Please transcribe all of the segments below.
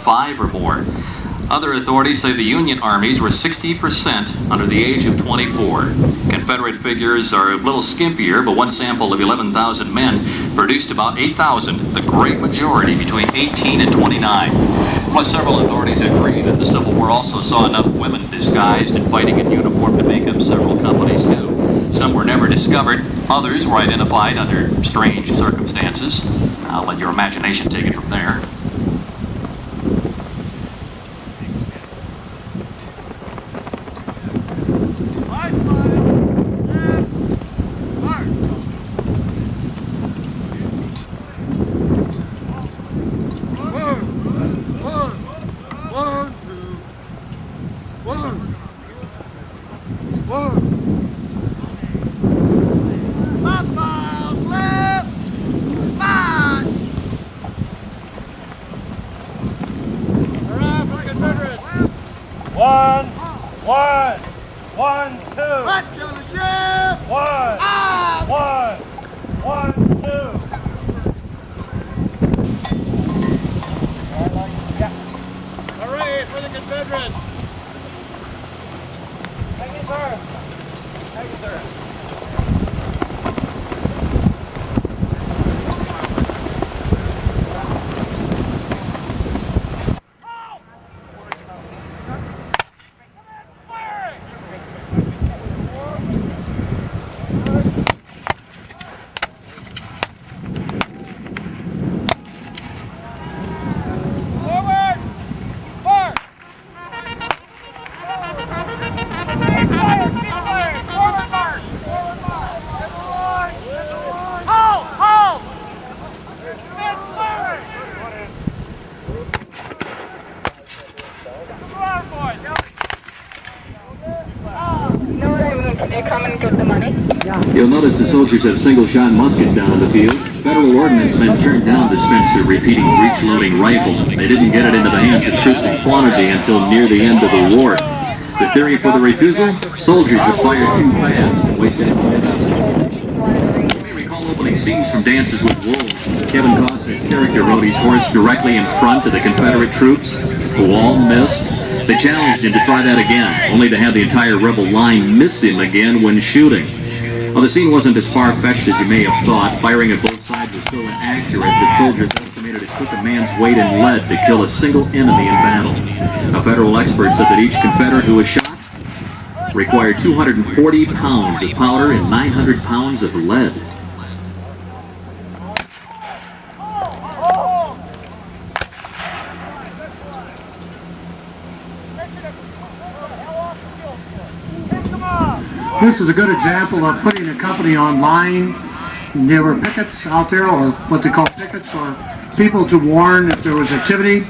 25 or more. Other authorities say the Union armies were 60% under the age of 24. Confederate figures are a little skimpier, but one sample of 11,000 men produced about 8,000, the great majority between 18 and 29. Plus, several authorities agree that the Civil War also saw enough women disguised and fighting in uniform to make up several companies, too. Some were never discovered. Others were identified under strange circumstances. I'll let your imagination take it from there. You'll notice the soldiers have single-shot muskets down in the field. Federal ordnance men turned down the Spencer repeating breech-loading rifle. They didn't get it into the hands of troops in quantity until near the end of the war. The theory for the refusal? Soldiers have fired too fast and wasted ammunition. You may recall opening scenes from Dances with Wolves. Kevin Costner's character rode his horse directly in front of the Confederate troops, who all missed. They challenged him to try that again, only to have the entire rebel line miss him again when shooting. Well, the scene wasn't as far-fetched as you may have thought. Firing at both sides was so inaccurate that soldiers estimated it took a man's weight in lead to kill a single enemy in battle. A federal expert said that each Confederate who was shot required 240 pounds of powder and 900 pounds of lead. This is a good example of putting a company online. There were pickets out there, or what they call pickets, or people to warn if there was activity.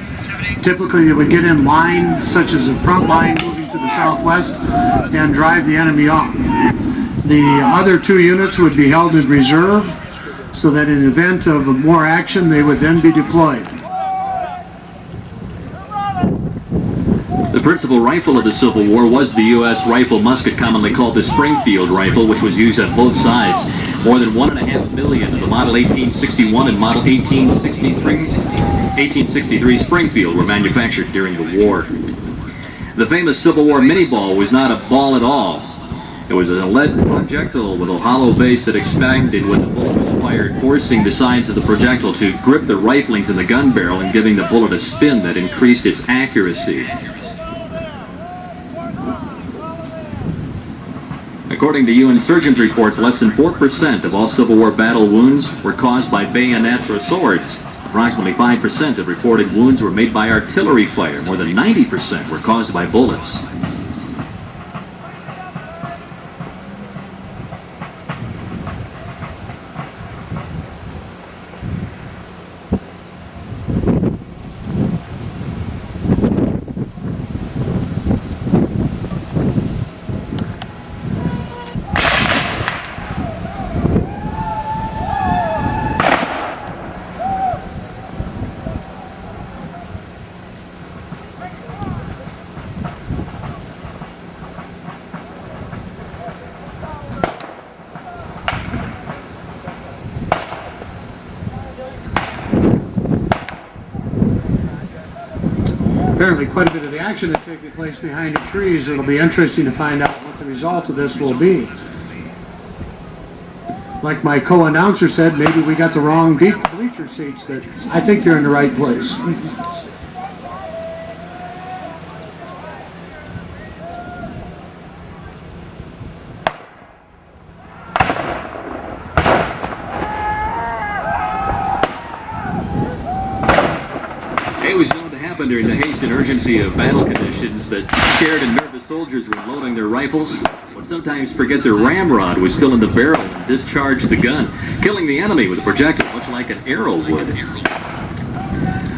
Typically they would get in line, such as the front line moving to the southwest, and drive the enemy off. The other two units would be held in reserve, so that in event of more action they would then be deployed. The principal rifle of the Civil War was the U.S. rifle musket, commonly called the Springfield rifle, which was used on both sides. More than 1.5 million of the Model 1861 and Model 1863 Springfield were manufactured during the war. The famous Civil War mini-ball was not a ball at all. It was a lead projectile with a hollow base that expanded when the bullet was fired, forcing the sides of the projectile to grip the riflings in the gun barrel and giving the bullet a spin that increased its accuracy. According to UN surgeons' reports, less than 4% of all Civil War battle wounds were caused by bayonets or swords. Approximately 5% of reported wounds were made by artillery fire. More than 90% were caused by bullets. apparently quite a bit of the action is taking place behind the trees. It'll be interesting to find out what the result of this will be. Like my co-announcer said, maybe we got the wrong bleacher seats, but I think you're in the right place. It was known to happen during the haste and urgency of battle conditions that scared and nervous soldiers were loading their rifles would sometimes forget their ramrod was still in the barrel and discharge the gun, killing the enemy with a projectile much like an arrow would.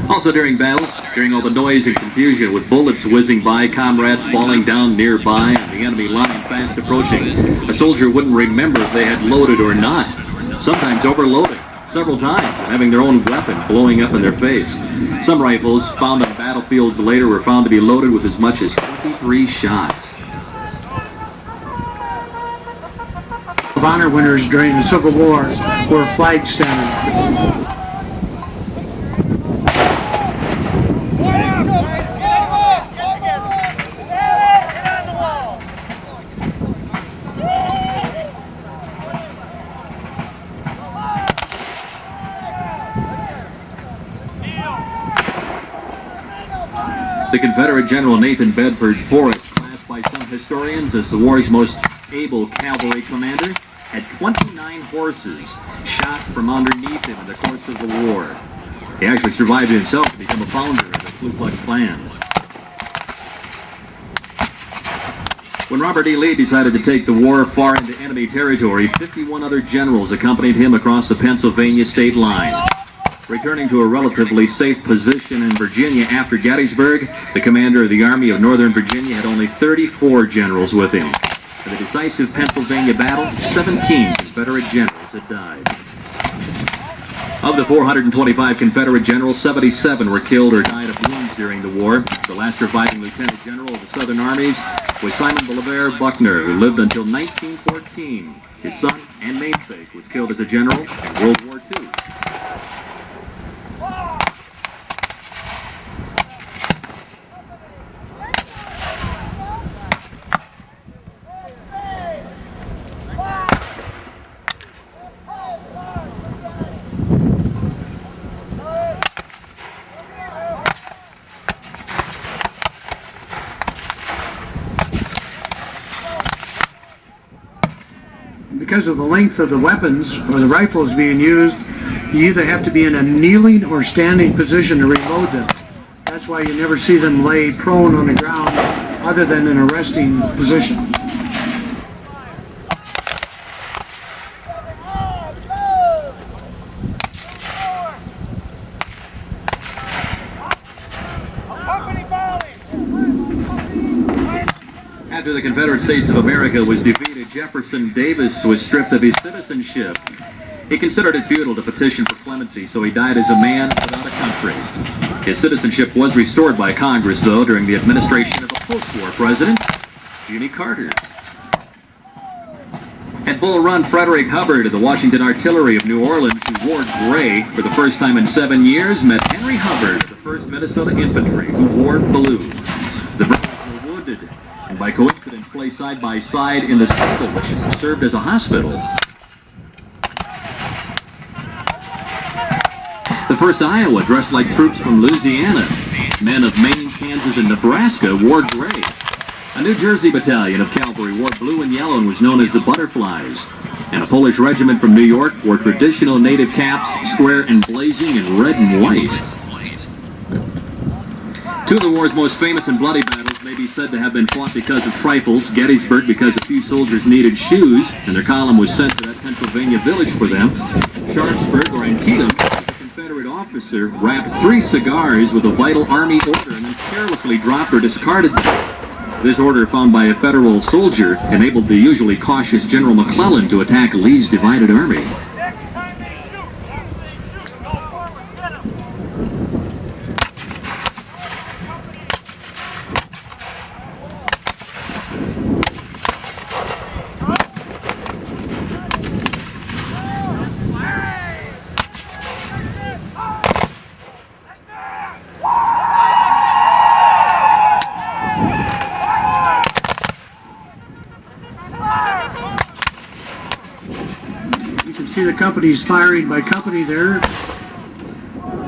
Also during battles, during all the noise and confusion with bullets whizzing by, comrades falling down nearby, and the enemy line fast approaching, a soldier wouldn't remember if they had loaded or not, sometimes overloading several times and having their own weapon blowing up in their face. Some rifles found on battlefields later were found to be loaded with as much as 23 shots. Of honor winners during the Civil War were flag standing. The Confederate General Nathan Bedford Forrest, classed by some historians as the war's most able cavalry commander, had 29 horses shot from underneath him in the course of the war. He actually survived himself to become a founder of the Ku Klux Klan. When Robert E. Lee decided to take the war far into enemy territory, 51 other generals accompanied him across the Pennsylvania state line. Returning to a relatively safe position in Virginia after Gettysburg, the commander of the Army of Northern Virginia had only 34 generals with him. In the decisive Pennsylvania battle, 17 Confederate generals had died. Of the 425 Confederate generals, 77 were killed or died of wounds during the war. The last surviving lieutenant general of the Southern armies was Simon Bolivar Buckner, who lived until 1914. His son and namesake was killed as a general in World War II. Because of the length of the weapons or the rifles being used, you either have to be in a kneeling or standing position to reload them. That's why you never see them lay prone on the ground other than in a resting position. After the Confederate States of America was defeated, Jefferson Davis was stripped of his citizenship. He considered it futile to petition for clemency, so he died as a man without a country. His citizenship was restored by Congress, though, during the administration of a post-war president, Jimmy Carter. At Bull Run, Frederick Hubbard of the Washington Artillery of New Orleans, who wore gray for the first time in 7 years, met Henry Hubbard of the 1st Minnesota Infantry, who wore blue. The brothers were wounded, and by coincidence placed side by side in the stable which served as a hospital. The 1st Iowa dressed like troops from Louisiana. Men of Maine, Kansas, and Nebraska wore gray. A New Jersey battalion of cavalry wore blue and yellow and was known as the Butterflies. And a Polish regiment from New York wore traditional native caps, square and blazing in red and white. Two of the war's most famous and bloody battles may be said to have been fought because of trifles. Gettysburg because a few soldiers needed shoes, and their column was sent to that Pennsylvania village for them. Sharpsburg or Antietam, a Confederate officer wrapped 3 cigars with a vital Army order and then carelessly dropped or discarded them. This order, found by a Federal soldier, enabled the usually cautious General McClellan to attack Lee's divided army. see the companies firing by company there.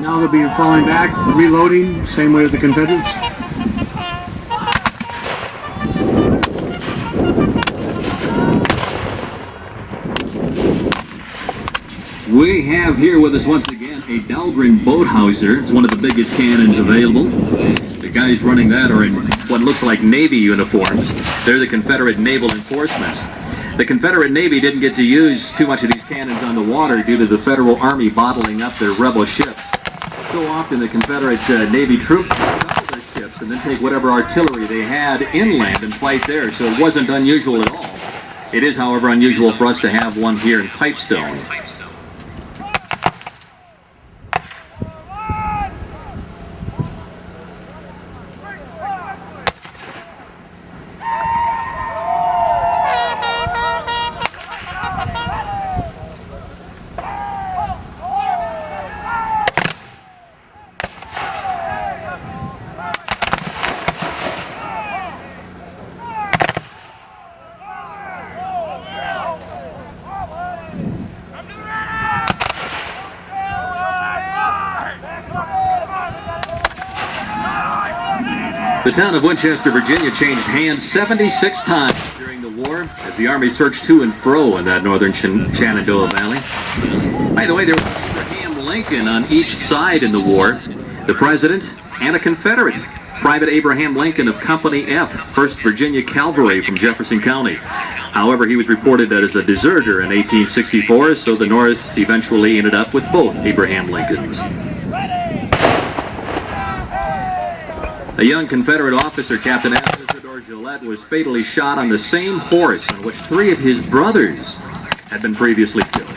Now they'll be falling back, reloading, same way with the Confederates. We have here with us once again a Dahlgren Boathauser. It's one of the biggest cannons available. The guys running that are in what looks like Navy uniforms. They're the Confederate Naval Enforcements. The Confederate Navy didn't get to use too much of these cannons on the water due to the Federal Army bottling up their rebel ships. So often the Confederate Navy troops would scuttle their ships and then take whatever artillery they had inland and fight there, so it wasn't unusual at all. It is, however, unusual for us to have one here in Pipestone. The town of Winchester, Virginia changed hands 76 times during the war as the Army searched to and fro in that northern Shenandoah Valley. By the way, there was Abraham Lincoln on each side in the war, the president and a Confederate, Private Abraham Lincoln of Company F, 1st Virginia Cavalry from Jefferson County. However, he was reported as a deserter in 1864, so the North eventually ended up with both Abraham Lincolns. A young Confederate officer, Captain Isidore Gillette, was fatally shot on the same horse on which 3 of his brothers had been previously killed.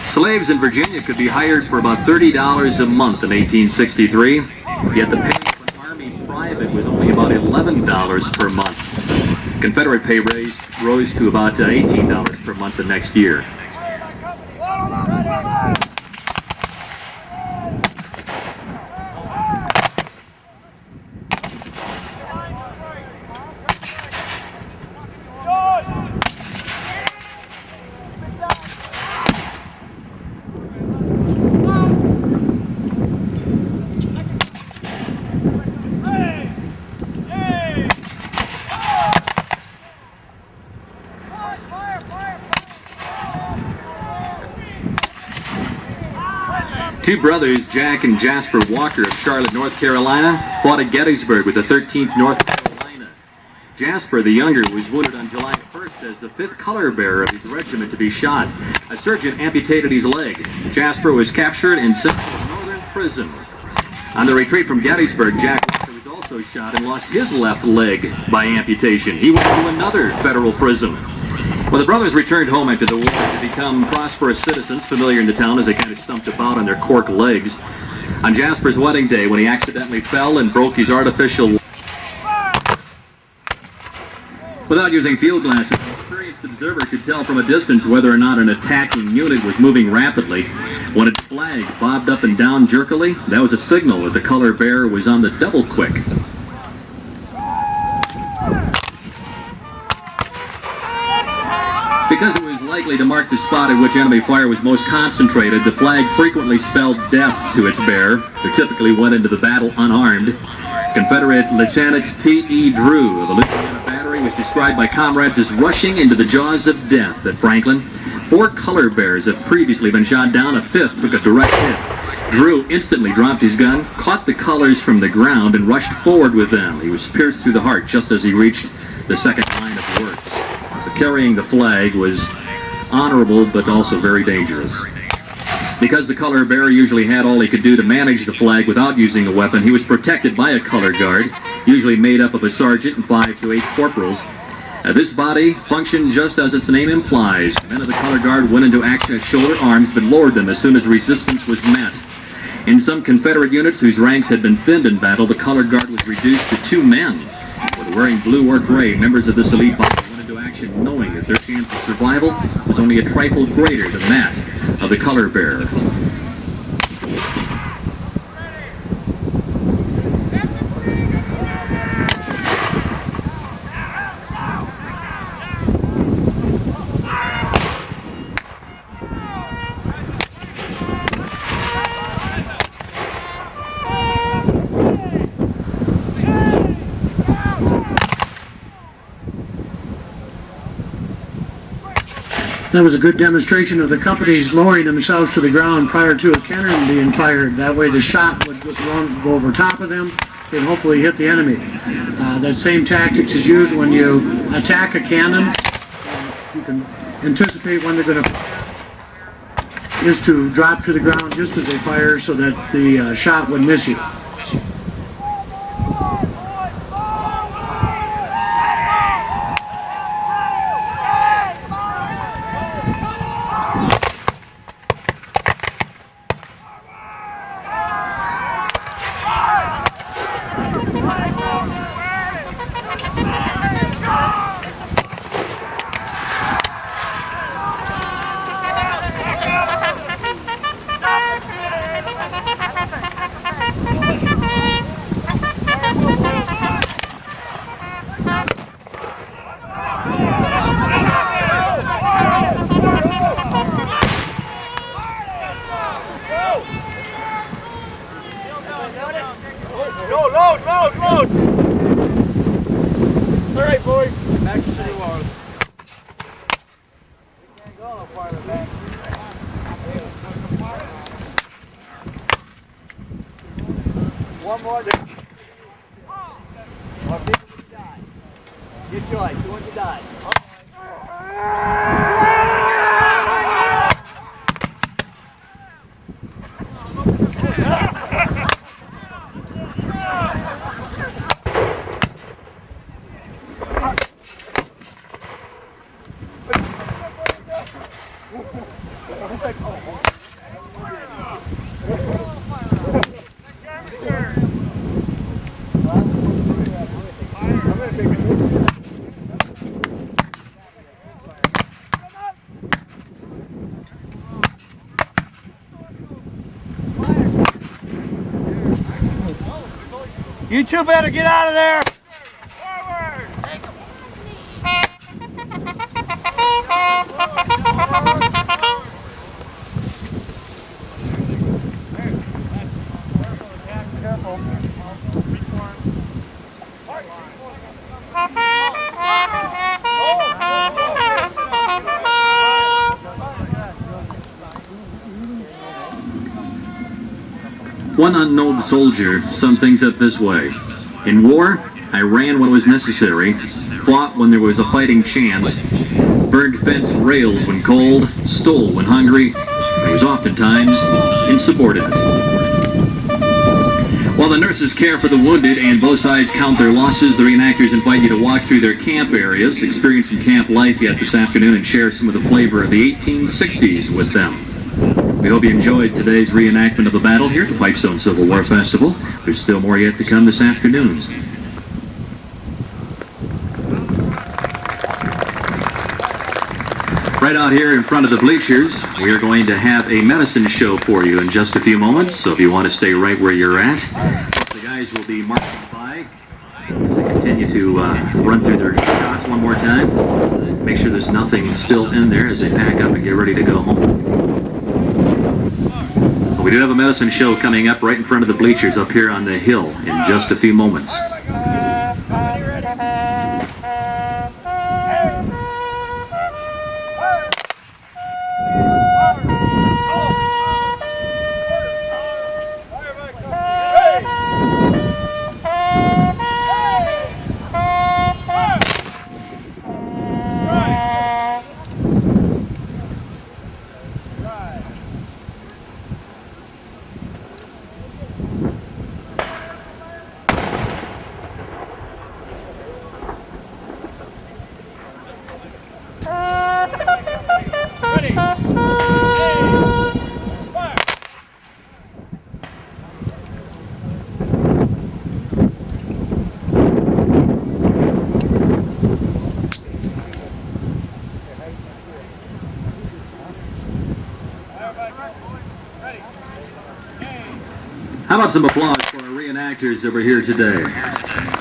Slaves in Virginia could be hired for about $30 a month in 1863, yet the pay of an Army private was only about $11 per month. Confederate pay rose to about $18 per month the next year. Two brothers, Jack and Jasper Walker of Charlotte, North Carolina, fought at Gettysburg with the 13th North Carolina. Jasper, the younger, was wounded on July 1st as the 5th color bearer of his regiment to be shot. A surgeon amputated his leg. Jasper was captured and sent to a northern prison. On the retreat from Gettysburg, Jack Walker was also shot and lost his left leg by amputation. He went to another federal prison. When the brothers returned home after the war to become prosperous citizens, familiar in the town as they kind of stumped about on their cork legs, on Jasper's wedding day, when he accidentally fell and broke his artificial leg. Without using field glasses, an experienced observer could tell from a distance whether or not an attacking unit was moving rapidly. When its flag bobbed up and down jerkily, that was a signal that the color bearer was on the double quick. Because it was likely to mark the spot at which enemy fire was most concentrated, the flag frequently spelled death to its bearer, who typically went into the battle unarmed. Confederate Lieutenant P.E. Drew of the Louisiana Battery was described by comrades as rushing into the jaws of death at Franklin. 4 color bearers have previously been shot down. A 5th took a direct hit. Drew instantly dropped his gun, caught the colors from the ground, and rushed forward with them. He was pierced through the heart just as he reached the second line of works. Carrying the flag was honorable but also very dangerous. Because the color bearer usually had all he could do to manage the flag without using a weapon, he was protected by a color guard, usually made up of a sergeant and 5 to 8 corporals. This body functioned just as its name implies. Men of the color guard went into action at shoulder arms but lowered them as soon as resistance was met. In some Confederate units whose ranks had been thinned in battle, the color guard was reduced to 2 men. Whether wearing blue or gray, members of this elite body went into action knowing that their chance of survival was only a trifle greater than that of the color bearer. That was a good demonstration of the companies lowering themselves to the ground prior to a cannon being fired. That way the shot would go over top of them and hopefully hit the enemy. That same tactics is used when you attack a cannon. You can anticipate when they're going to is to drop to the ground just as they fire so that the shot would miss you. Load! All right, boys. Back to the wall. We can't go no farther back. One more. More people to die. Your choice. Who wants to die? You two better get out of there! Forward! Careful. One unknown soldier summed things up this way. In war, I ran when it was necessary, fought when there was a fighting chance, burned fence rails when cold, stole when hungry, and was oftentimes insubordinate. While the nurses care for the wounded and both sides count their losses, the reenactors invite you to walk through their camp areas, experience some camp life yet this afternoon, and share some of the flavor of the 1860s with them. We hope you enjoyed today's reenactment of the battle here at the Pipestone Civil War Festival. There's still more yet to come this afternoon. Right out here in front of the bleachers, we are going to have a medicine show for you in just a few moments, so if you want to stay right where you're at, the guys will be marching by as they continue to run through their shots one more time. Make sure there's nothing still in there as they pack up and get ready to go home. We do have a medicine show coming up right in front of the bleachers up here on the hill in just a few moments. How about some applause for our reenactors that were here today?